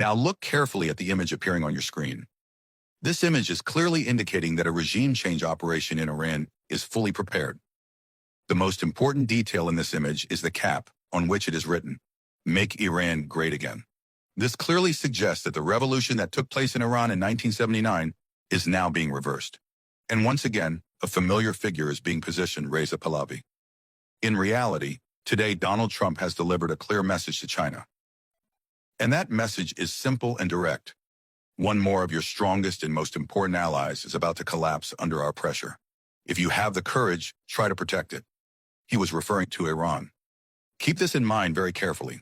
Now look carefully at the image appearing on your screen. This image is clearly indicating that a regime change operation in Iran is fully prepared. The most important detail in this image is the cap on which it is written, "Make Iran Great Again." This clearly suggests that the revolution that took place in Iran in 1979 is now being reversed. And once again, a familiar figure is being positioned, Reza Pahlavi. In reality, today Donald Trump has delivered a clear message to China. And that message is simple and direct. One more of your strongest and most important allies is about to collapse under our pressure. If you have the courage, try to protect it. He was referring to Iran. Keep this in mind very carefully.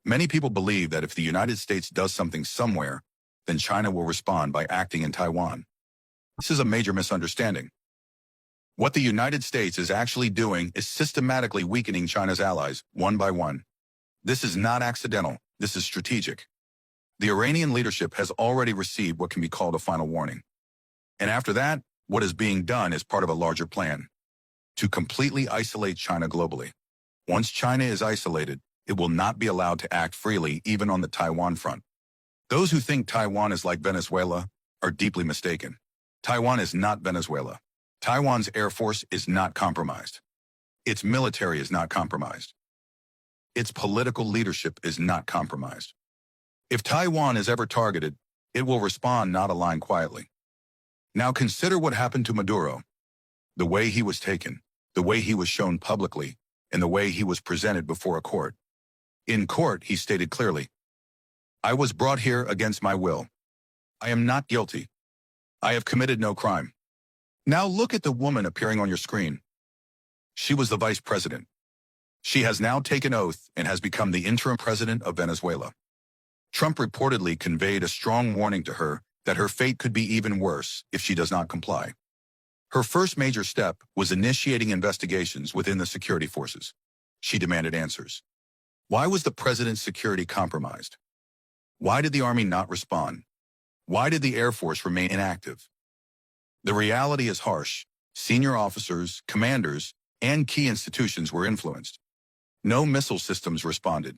Many people believe that if the United States does something somewhere, then China will respond by acting in Taiwan. This is a major misunderstanding. What the United States is actually doing is systematically weakening China's allies, one by one. This is not accidental, this is strategic. The Iranian leadership has already received what can be called a final warning. And after that, what is being done is part of a larger plan to completely isolate China globally. Once China is isolated, it will not be allowed to act freely even on the Taiwan front. Those who think Taiwan is like Venezuela are deeply mistaken. Taiwan is not Venezuela. Taiwan's air force is not compromised. Its military is not compromised. Its political leadership is not compromised. If Taiwan is ever targeted, it will respond, not align quietly. Now consider what happened to Maduro. The way he was taken, the way he was shown publicly, and the way he was presented before a court. In court, he stated clearly, "I was brought here against my will. I am not guilty. I have committed no crime." Now look at the woman appearing on your screen. She was the vice president. She has now taken oath and has become the interim president of Venezuela. Trump reportedly conveyed a strong warning to her that her fate could be even worse if she does not comply. Her first major step was initiating investigations within the security forces. She demanded answers. Why was the president's security compromised? Why did the army not respond? Why did the Air Force remain inactive? The reality is harsh. Senior officers, commanders, and key institutions were influenced. No missile systems responded.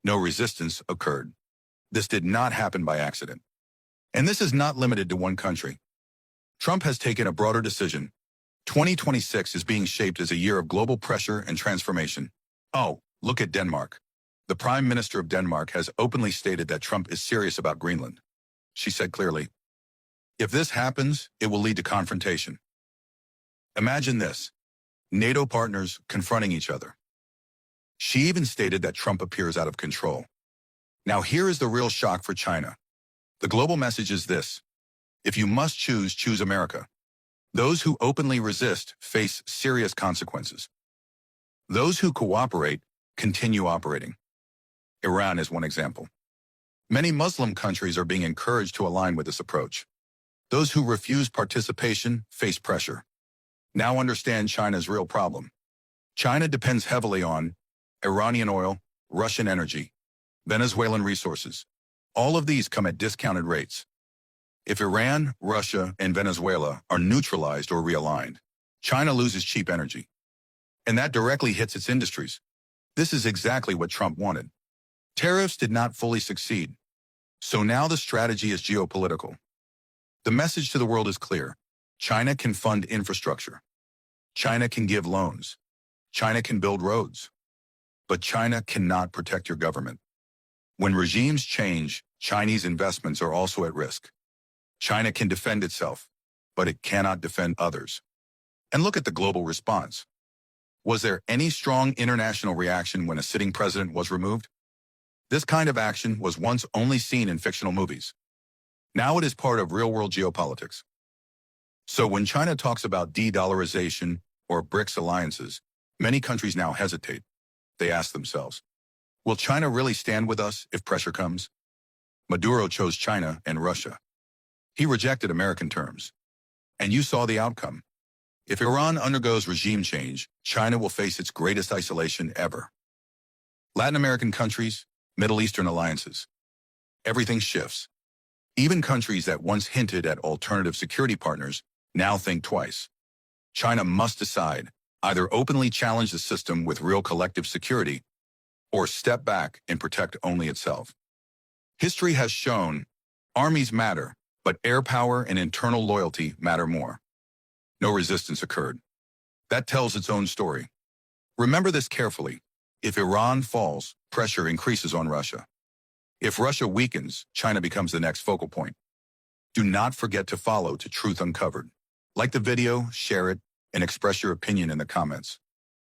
No resistance occurred. This did not happen by accident. And this is not limited to one country. Trump has taken a broader decision. 2026 is being shaped as a year of global pressure and transformation. Oh, look at Denmark. The Prime Minister of Denmark has openly stated that Trump is serious about Greenland. She said clearly, "If this happens, it will lead to confrontation." Imagine this, NATO partners confronting each other. She even stated that Trump appears out of control. Now here is the real shock for China. The global message is this: if you must choose, choose America. Those who openly resist face serious consequences. Those who cooperate continue operating. Iran is one example. Many Muslim countries are being encouraged to align with this approach. Those who refuse participation face pressure. Now understand China's real problem. China depends heavily on Iranian oil, Russian energy, Venezuelan resources. All of these come at discounted rates. If Iran, Russia, and Venezuela are neutralized or realigned, China loses cheap energy. And that directly hits its industries. This is exactly what Trump wanted. Tariffs did not fully succeed. So now the strategy is geopolitical. The message to the world is clear. China can fund infrastructure. China can give loans. China can build roads. But China cannot protect your government. When regimes change, Chinese investments are also at risk. China can defend itself, but it cannot defend others. And look at the global response. Was there any strong international reaction when a sitting president was removed? This kind of action was once only seen in fictional movies. Now it is part of real-world geopolitics. So when China talks about de-dollarization or BRICS alliances, many countries now hesitate. They ask themselves, will China really stand with us if pressure comes? Maduro chose China and Russia. He rejected American terms. And you saw the outcome. If Iran undergoes regime change, China will face its greatest isolation ever. Latin American countries, Middle Eastern alliances. Everything shifts. Even countries that once hinted at alternative security partners now think twice. China must decide, either openly challenge the system with real collective security or step back and protect only itself. History has shown armies matter, but air power and internal loyalty matter more. No resistance occurred. That tells its own story. Remember this carefully. If Iran falls, pressure increases on Russia. If Russia weakens, China becomes the next focal point. Do not forget to follow to Truth Uncovered. Like the video, share it, and express your opinion in the comments.